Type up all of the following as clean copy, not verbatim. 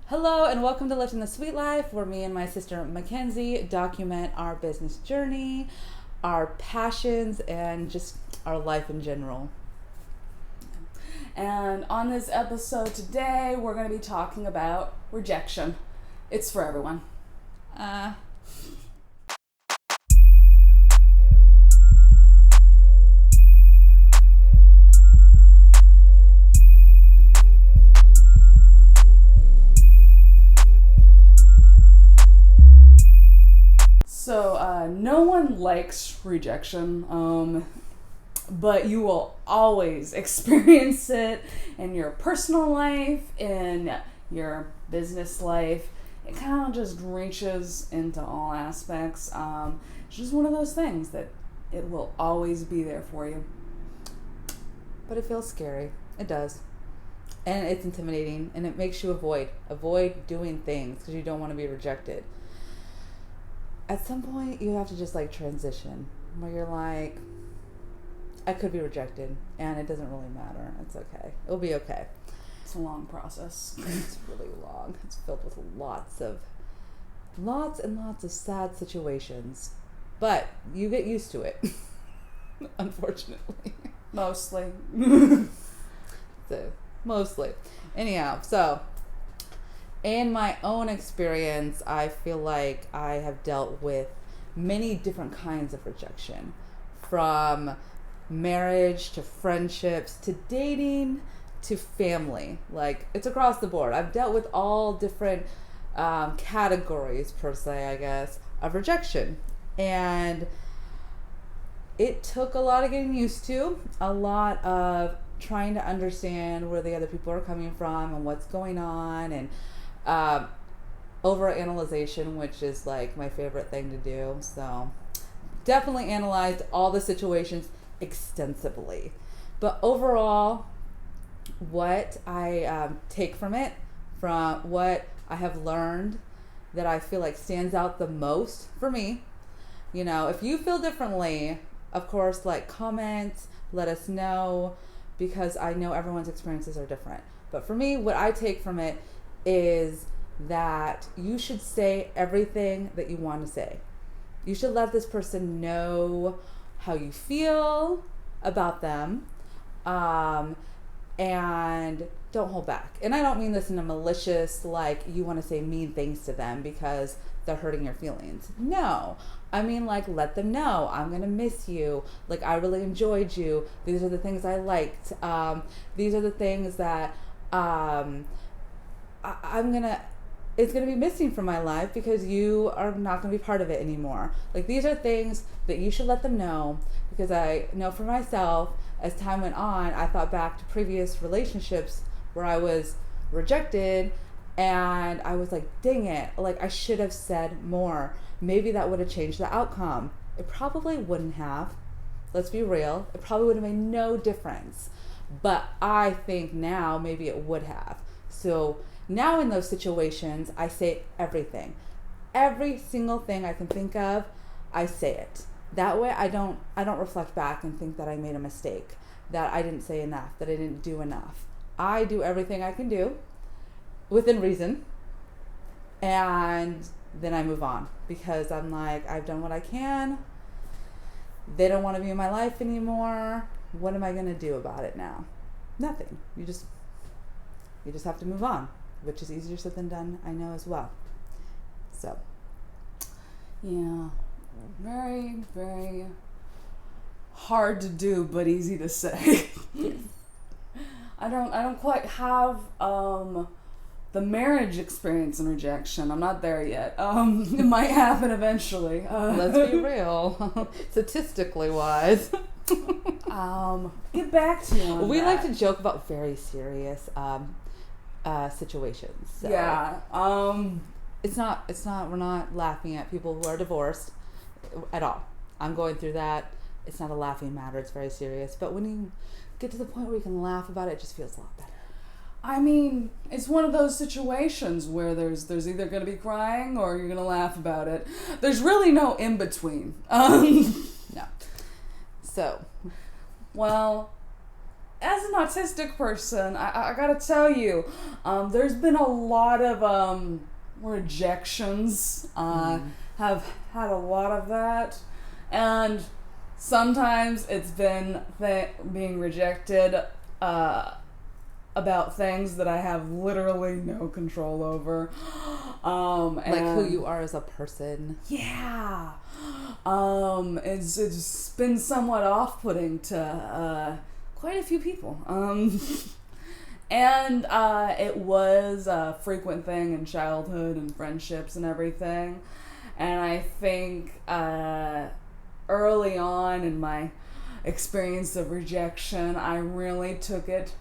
Hello and welcome to Living the Sweet Life, where me and my sister Mackenzie document our business journey, our passions, and just our life in general. And on this episode today, we're going to be talking about rejection. It's for everyone. So, no one likes rejection, but you will always experience it in your personal life, in your business life. It kind of just reaches into all aspects. It's just one of those things that it will always be there for you. But it feels scary. It does. And it's intimidating, and it makes you avoid doing things because you don't want to be rejected. At some point, you have to just transition where you're like, I could be rejected, and it doesn't really matter. It's okay. It'll be okay. It's a long process. It's really long. It's filled with lots and lots of sad situations. But you get used to it, unfortunately. Mostly. Mostly. Anyhow, so in my own experience, I feel like I have dealt with many different kinds of rejection, from marriage to friendships to dating to family. It's across the board. I've dealt with all different categories, per se, I guess, of rejection. And it took a lot of getting used to, a lot of trying to understand where the other people are coming from and what's going on, and overanalyzation, which is my favorite thing to do. So definitely analyzed all the situations extensively. But overall, what I take from it, from what I have learned that I feel like stands out the most for me, if you feel differently, of course, comment, let us know, because I know everyone's experiences are different. But for me, what I take from it is that you should say everything that you want to say. You should let this person know how you feel about them, and don't hold back. And I don't mean this in a malicious, you want to say mean things to them because they're hurting your feelings. No, I mean let them know, I'm gonna miss you. I really enjoyed you. These are the things I liked. These are the things that it's gonna be missing from my life because you are not gonna be part of it anymore. These are things that you should let them know, because I know for myself, as time went on, I thought back to previous relationships where I was rejected, and I was dang it, I should have said more. Maybe that would have changed the outcome. It probably wouldn't have. Let's be real. It probably would have made no difference. But I think now maybe it would have. So now in those situations, I say everything. Every single thing I can think of, I say it. That way I don't reflect back and think that I made a mistake, that I didn't say enough, that I didn't do enough. I do everything I can do within reason, and then I move on, because I'm I've done what I can. They don't want to be in my life anymore. What am I going to do about it now? Nothing. You just have to move on, which is easier said than done, I know, as well. So, yeah, very, very hard to do, but easy to say. I don't quite have the marriage experience in rejection. I'm not there yet. It might happen eventually. Let's be real. Statistically wise. Get back to you on we that. like to joke about very serious situations. So yeah. It's not, we're not laughing at people who are divorced at all. I'm going through that. It's not a laughing matter. It's very serious. But when you get to the point where you can laugh about it, it just feels a lot better. I mean, it's one of those situations where there's either going to be crying or you're going to laugh about it. There's really no in between. No. So, well, as an autistic person, I gotta tell you, there's been a lot of rejections. Have had a lot of that, and sometimes it's been being rejected about things that I have literally no control over. Like who you are as a person. Yeah. It's been somewhat off-putting to quite a few people. And it was a frequent thing in childhood and friendships and everything. And I think early on in my experience of rejection, I really took it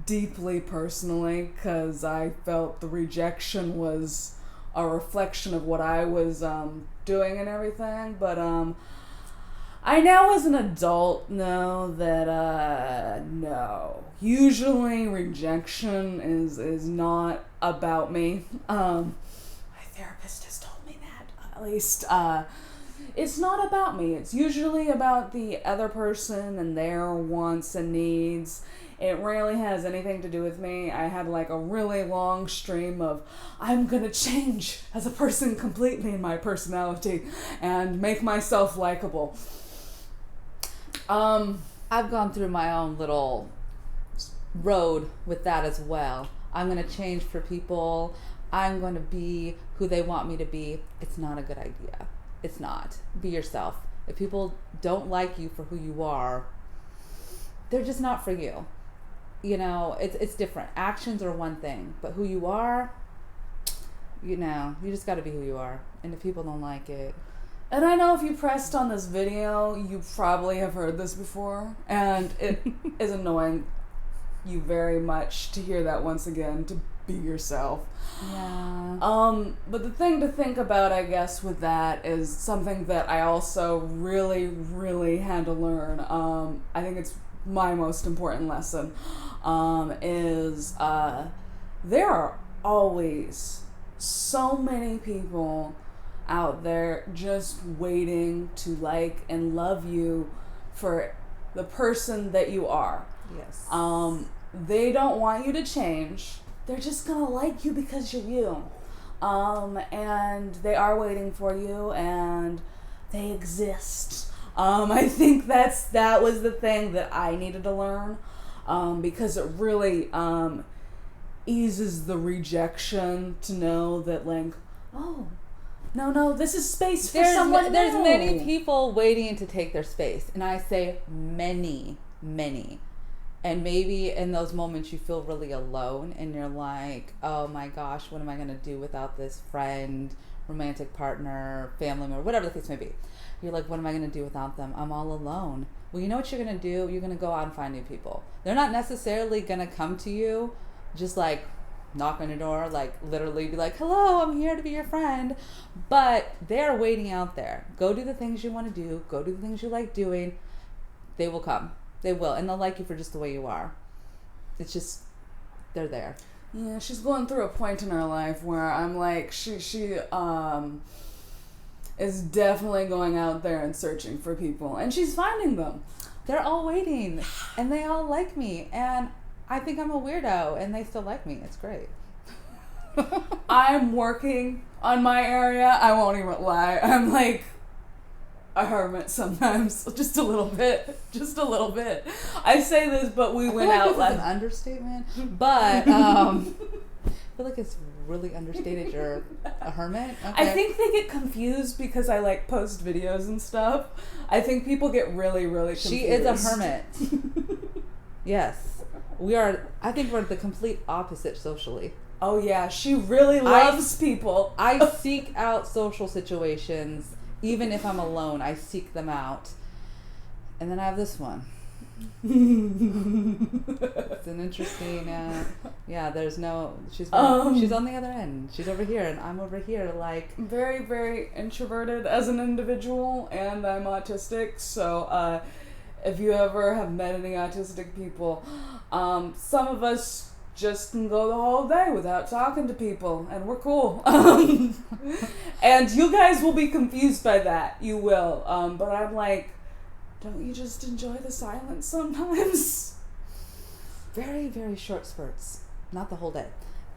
deeply personally because I felt the rejection was a reflection of what I was doing and everything. But I now as an adult know that no, usually rejection is not about me. My therapist has told me that, at least. It's not about me. It's usually about the other person and their wants and needs. It rarely has anything to do with me. I had like a really long stream of, I'm gonna change as a person completely in my personality and make myself likable. I've gone through my own little road with that as well. I'm gonna change for people. I'm gonna be who they want me to be. It's not a good idea. It's not. Be yourself. If people don't like you for who you are, they're just not for you. You know, it's different. Actions are one thing, but who you are, you know, you just got to be who you are. And if people don't like it. And I know if you pressed on this video, you probably have heard this before, and it is annoying you very much to hear that once again, to be yourself. Yeah. But the thing to think about, I guess, with that is something that I also really, really had to learn. I think it's my most important lesson, is there are always so many people out there just waiting to like and love you for the person that you are. Yes. They don't want you to change. They're just gonna like you because you're you. And they are waiting for you, and they exist. I think that was the thing that I needed to learn, because it really eases the rejection to know that, like, oh, no, this is space for someone new. There's many people waiting to take their space, and I say many. And maybe in those moments you feel really alone, and you're like, oh my gosh, what am I going to do without this friend, romantic partner, family member, whatever the case may be. You're like, what am I going to do without them? I'm all alone. Well, you know what you're going to do? You're going to go out and find new people. They're not necessarily going to come to you, just like knock on your door, like literally be like, hello, I'm here to be your friend. But they're waiting out there. Go do the things you want to do. Go do the things you like doing. They will come. They will. And they'll like you for just the way you are. It's just, they're there. Yeah, she's going through a point in her life where I'm like, she is definitely going out there and searching for people, and she's finding them. They're all waiting, and they all like me, and I think I'm a weirdo, and they still like me. It's great. I'm working on my area. I won't even lie. I'm like a hermit sometimes, just a little bit. I say this, but we went out last. An understatement, but I feel like it's really understated. You're a hermit. Okay. I think they get confused because I like post videos and stuff. I think people get really, really confused. She is a hermit. Yes, we are. I think we're the complete opposite socially. Oh yeah, she really loves people. I seek out social situations. Even if I'm alone, I seek them out. And then I have this one. It's an interesting, there's no, she's on the other end. She's over here, and I'm over here, like. Very, very introverted as an individual, and I'm autistic, so if you ever have met any autistic people, some of us just can go the whole day without talking to people, and we're cool. And you guys will be confused by that. You will. But I'm like, don't you just enjoy the silence sometimes? very, very short spurts, not the whole day.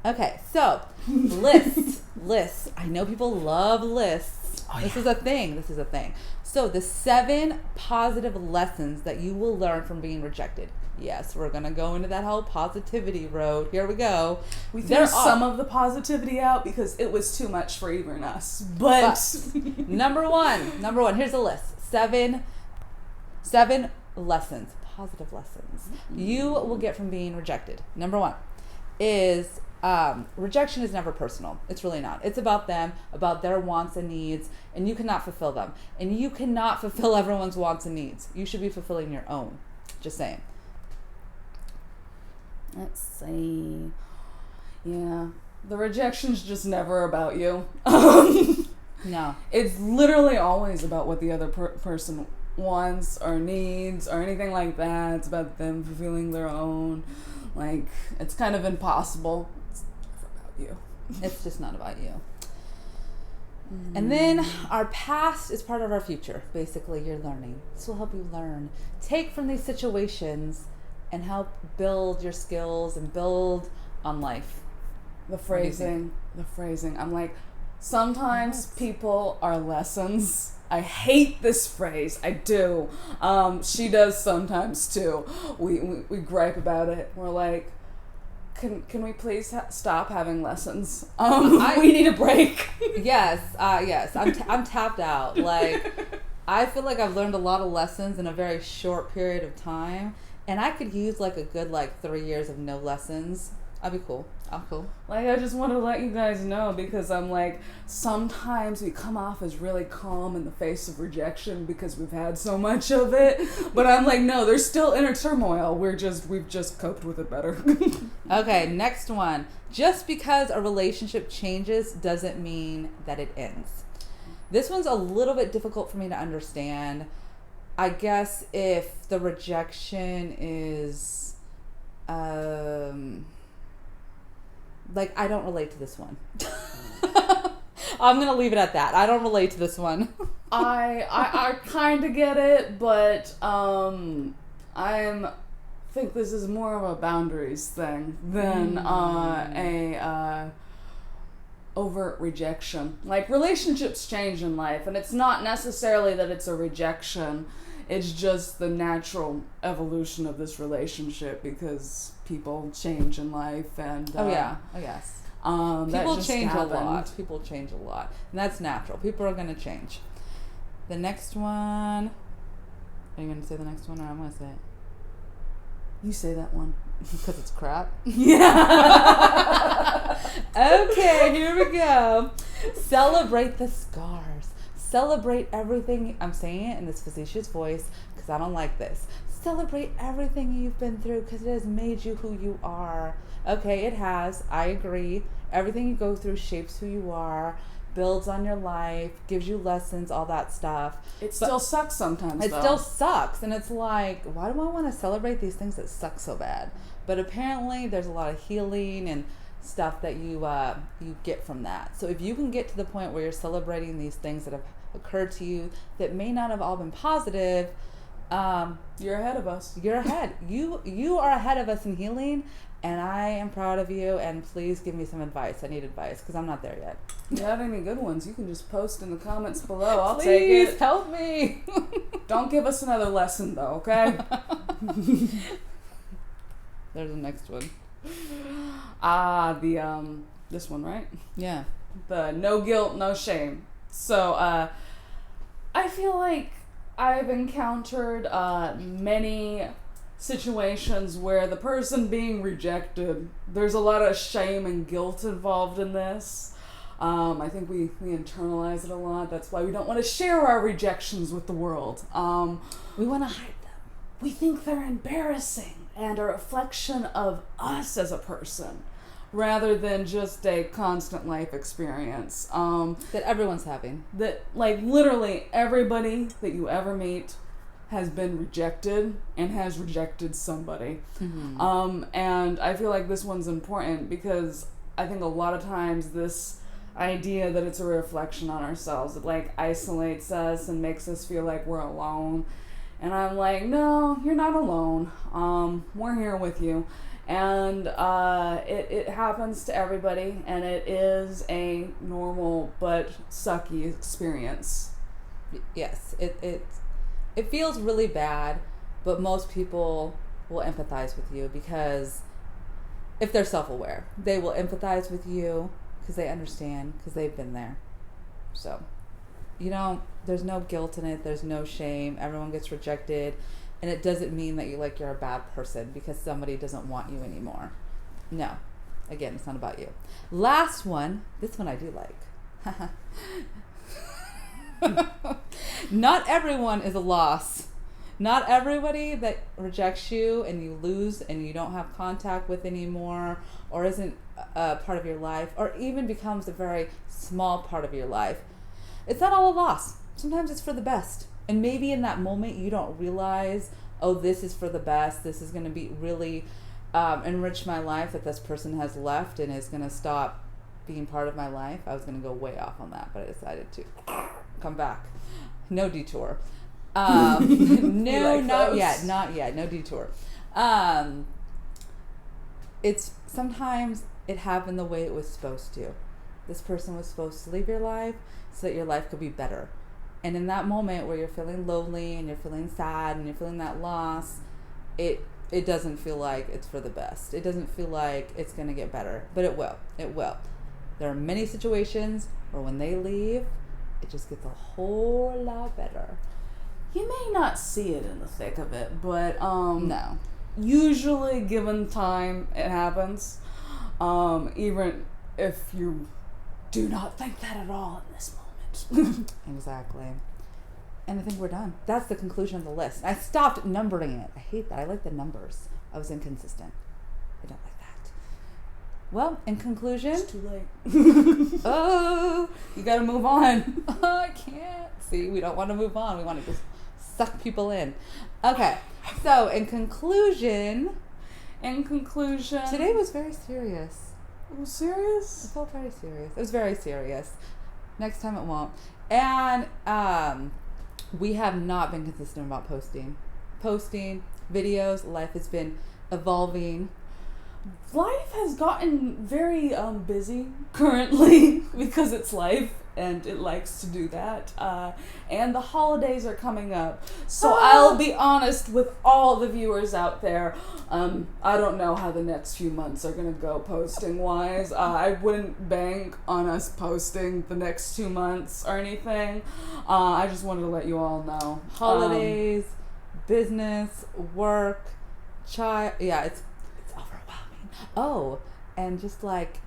Okay, so lists. I know people love lists. Oh, This is a thing. So the 7 positive lessons that you will learn from being rejected. Yes, we're gonna go into that whole positivity road. Here we go. We threw some of the positivity out because it was too much for even us. But number one. Here's a list. 7 lessons, positive lessons you will get from being rejected. Number 1 is rejection is never personal. It's really not. It's about them, about their wants and needs, and you cannot fulfill them. And you cannot fulfill everyone's wants and needs. You should be fulfilling your own. Just saying. Let's see. Yeah. The rejection's just never about you. No. It's literally always about what the other person wants or needs or anything like that. It's about them fulfilling their own. Like, it's kind of impossible. It's never about you. It's just not about you. And then our past is part of our future. Basically, you're learning. This will help you learn. Take from these situations and help build your skills and build on life. The phrasing. I'm like, sometimes people are lessons. I hate this phrase. I do. She does sometimes too. We gripe about it. We're like, can we please stop having lessons? We need a break. Yes. I'm tapped out. Like, I feel like I've learned a lot of lessons in a very short period of time, and I could use like a good 3 years of no lessons. I'd be cool. I'm cool. Like, I just want to let you guys know because I'm like, sometimes we come off as really calm in the face of rejection because we've had so much of it. But I'm like, no, there's still inner turmoil. We've just coped with it better. Okay, next one. Just because a relationship changes doesn't mean that it ends. This one's a little bit difficult for me to understand. I guess if the rejection is I don't relate to this one. I'm gonna leave it at that. I don't relate to this one. I kind of get it, but I think this is more of a boundaries thing than a overt rejection. Like, relationships change in life, and it's not necessarily that it's a rejection. It's just the natural evolution of this relationship because people change in life, and yes. People change a lot. People change a lot, and that's natural. People are going to change. The next one. Are you going to say the next one, or I'm going to say it? You say that one. Because it's crap? Yeah. Okay, here we go. Celebrate the scars. Celebrate everything. I'm saying it in this facetious voice because I don't like this. Celebrate everything you've been through because it has made you who you are. Okay, it has. I agree. Everything you go through shapes who you are, builds on your life, gives you lessons, all that stuff. Still sucks sometimes, It still sucks. And it's like, why do I want to celebrate these things that suck so bad? But apparently there's a lot of healing and stuff that you get from that. So if you can get to the point where you're celebrating these things that have occurred to you that may not have all been positive, you're ahead of us. You're ahead. You are ahead of us in healing, and I am proud of you. And please give me some advice. I need advice because I'm not there yet. If you have any good ones, you can just post in the comments below. I'll please, take it. Please help me. Don't give us another lesson though, okay? There's the next one. This one, right? Yeah. The no guilt, no shame. So, I feel like I've encountered many situations where the person being rejected, there's a lot of shame and guilt involved in this. I think we internalize it a lot. That's why we don't want to share our rejections with the world. We want to hide them. We think they're embarrassing and a reflection of us as a person, rather than just a constant life experience. That everyone's having. That, like, literally everybody that you ever meet has been rejected and has rejected somebody. Mm-hmm. And I feel like this one's important because I think a lot of times this idea that it's a reflection on ourselves, it like isolates us and makes us feel like we're alone. And I'm like, no, you're not alone. We're here with you. And it happens to everybody, and it is a normal but sucky experience. Yes, it feels really bad, but most people will empathize with you because if they're self-aware, they will empathize with you because they understand, because they've been there. So, there's no guilt in it. There's no shame. Everyone gets rejected. And it doesn't mean that you're a bad person because somebody doesn't want you anymore. No. Again, it's not about you. Last one. This one I do like. Not everyone is a loss. Not everybody that rejects you and you lose and you don't have contact with anymore, or isn't a part of your life, or even becomes a very small part of your life, it's not all a loss. Sometimes it's for the best. And maybe in that moment you don't realize, oh, this is for the best. This is going to be really enrich my life, that this person has left and is going to stop being part of my life. I was going to go way off on that, but I decided to come back. No detour. No, like not yet. No detour. It's sometimes it happened the way it was supposed to. This person was supposed to leave your life so that your life could be better. And in that moment where you're feeling lonely and you're feeling sad and you're feeling that loss, it doesn't feel like it's for the best. It doesn't feel like it's going to get better, but it will. It will. There are many situations where when they leave, it just gets a whole lot better. You may not see it in the thick of it, but no. Usually given time, it happens. Even if you do not think that at all in this moment. Exactly. And I think we're done. That's the conclusion of the list. I stopped numbering it. I hate that. I like the numbers. I was inconsistent. I don't like that. Well, in conclusion... It's too late. Oh! You gotta move on. Oh, I can't. See, we don't want to move on. We want to just suck people in. Okay. So, in conclusion... Today was very serious. It was serious? It felt very serious. It was very serious. Next time it won't. And we have not been consistent about posting videos. Life has been evolving. Life has gotten very busy currently because it's life and it likes to do that. And the holidays are coming up. So I'll be honest with all the viewers out there. I don't know how the next few months are going to go posting wise. I wouldn't bank on us posting the next 2 months or anything. I just wanted to let you all know. Holidays, business, work, child. Yeah, it's overwhelming. Oh, and just like,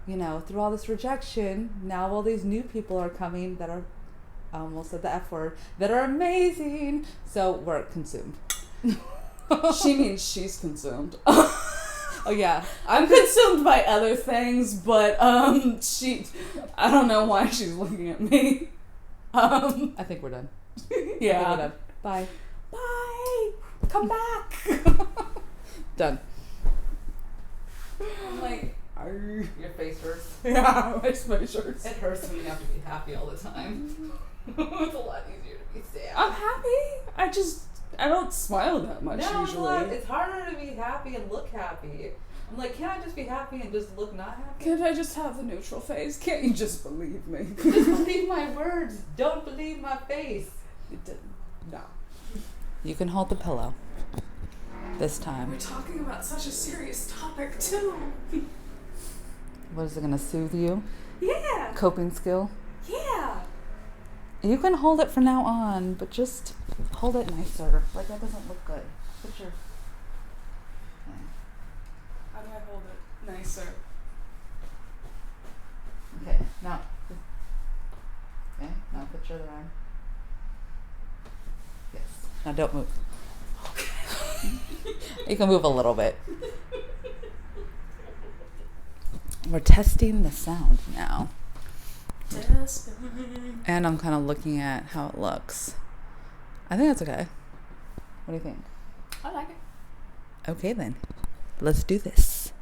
through all this rejection, now all these new people are coming that are, I almost said the F word, that are amazing. So we're consumed. She means she's consumed. Oh yeah. I'm consumed by other things, but I don't know why she's looking at me. I think we're done. Yeah. We're done. Bye. Bye. Come back. Done. I'm like, your face hurts. Yeah, my face hurts. It hurts when you have to be happy all the time. It's a lot easier to be sad. I'm happy. I don't smile that much usually. It's harder to be happy and look happy. I'm like, can't I just be happy and just look not happy? Can't I just have the neutral face? Can't you just believe me? Just believe my words. Don't believe my face. It didn't. No. You can hold the pillow. This time. We're talking about such a serious topic too. What is it going to soothe you? Yeah. Coping skill? Yeah. You can hold it from now on, but just hold it nicer. Like that doesn't look good. Put your... How do I hold it nicer? Okay, now. Okay, now put your other arm. Yes. Now don't move. Okay. You can move a little bit. We're testing the sound now. Testing. And I'm kind of looking at how it looks. I think that's okay. What do you think? I like it. Okay then. Let's do this.